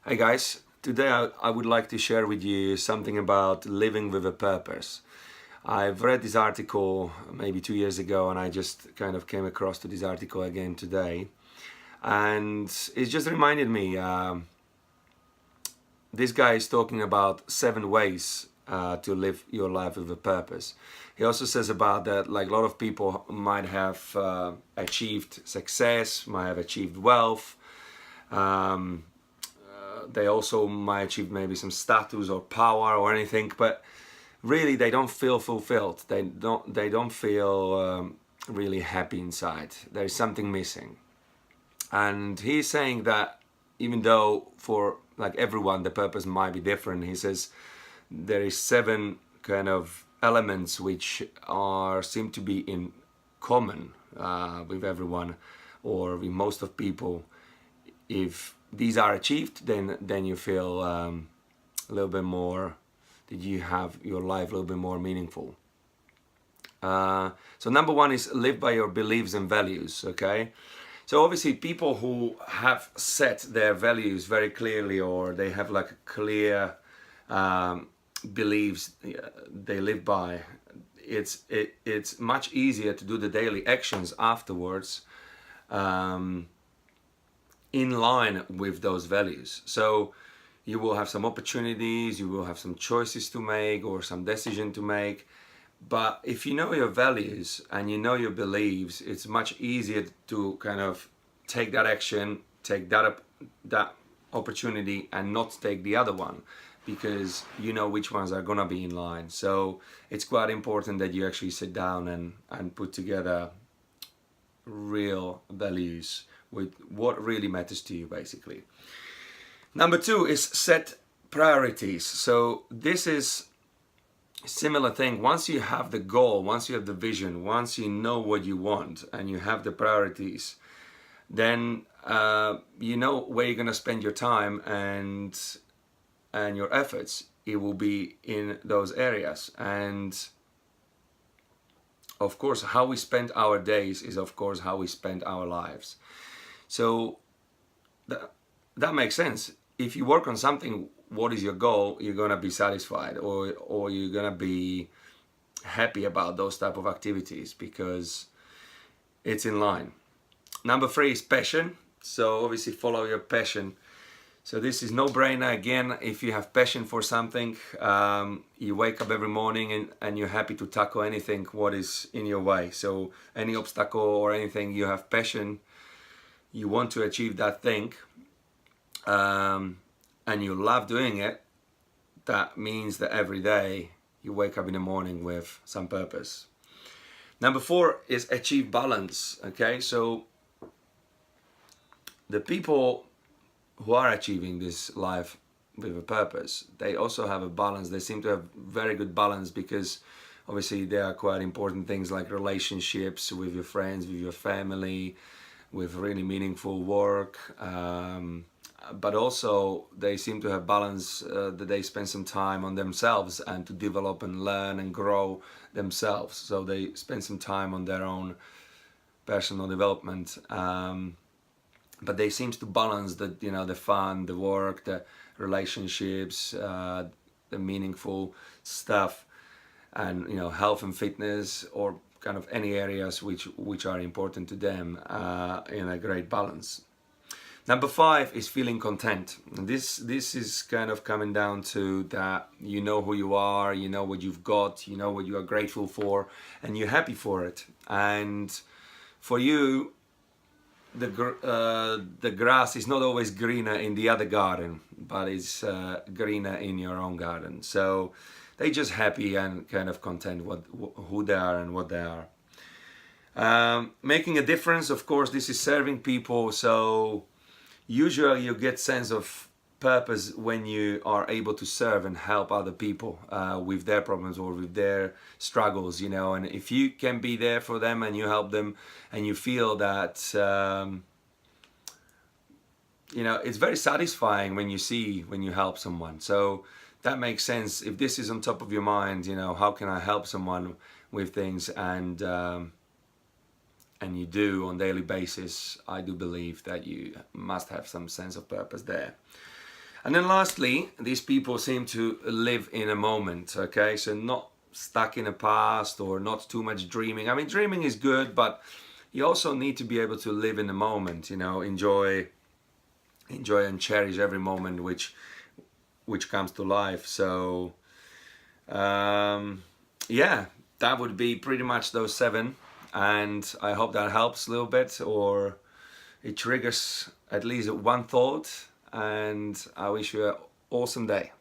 Hey guys, today I would like to share with you something about living with a purpose. I've read this article maybe 2 years ago and I just kind of came across to this article again today. And it just reminded me, this guy is talking about 7 ways to live your life with a purpose. He also says about that like a lot of people might have achieved success, might have achieved wealth, um, they also might achieve maybe some status or power or anything, but really they don't feel fulfilled. They don't feel really happy inside. There is something missing. And he's saying that even though for like everyone the purpose might be different, he says there is 7 kind of elements which are seem to be in common with everyone or with most of people. If these are achieved, then you feel a little bit more that you have your life a little bit more meaningful. So number 1 is live by your beliefs and values. Okay, so obviously people who have set their values very clearly, or they have like a clear beliefs they live by, it's much easier to do the daily actions afterwards in line with those values. So you will have some opportunities, you will have some choices to make or some decision to make. But if you know your values and you know your beliefs, it's much easier to kind of take that action, take that opportunity and not take the other one, because you know which ones are gonna be in line. So it's quite important that you actually sit down and put together real values with what really matters to you, basically. Number 2 is set priorities. So this is a similar thing. Once you have the goal, once you have the vision, once you know what you want and you have the priorities, then you know where you're going to spend your time and your efforts. It will be in those areas. And of course, how we spend our days is of course how we spend our lives. So that makes sense. If you work on something, what is your goal? You're gonna be satisfied, or you're gonna be happy about those type of activities because it's in line. Number 3 is passion. So obviously follow your passion. So this is no-brainer. Again, if you have passion for something, you wake up every morning and you're happy to tackle anything what is in your way. So any obstacle or anything, you have passion, you want to achieve that thing, and you love doing it. That means that every day you wake up in the morning with some purpose. Number 4 is achieve balance. Okay, so the people who are achieving this life with a purpose, they also have a balance. They seem to have very good balance, because obviously there are quite important things like relationships with your friends, with your family, with really meaningful work, but also they seem to have balance, that they spend some time on themselves and to develop and learn and grow themselves. So they spend some time on their own personal development, but they seem to balance the the fun, the work, the relationships, the meaningful stuff, and health and fitness, or kind of any areas which are important to them, in a great balance. Number 5 is feeling content. And this is kind of coming down to that you know who you are, you know what you've got, you know what you are grateful for, and you're happy for it. And for you, the grass is not always greener in the other garden, but it's greener in your own garden. So they're just happy and kind of content who they are and what they are. Making a difference, of course, this is serving people. So usually you get sense of purpose when you are able to serve and help other people with their problems or with their struggles, and if you can be there for them and you help them and you feel that it's very satisfying when you help someone. So that makes sense. If this is on top of your mind, how can I help someone with things, and you do on a daily basis, I do believe that you must have some sense of purpose there. And then lastly, these people seem to live in a moment, okay? So not stuck in the past or not too much dreaming. I mean, dreaming is good, but you also need to be able to live in the moment, you know, enjoy and cherish every moment which comes to life. So yeah, that would be pretty much those 7, and I hope that helps a little bit, or it triggers at least one thought, and I wish you an awesome day.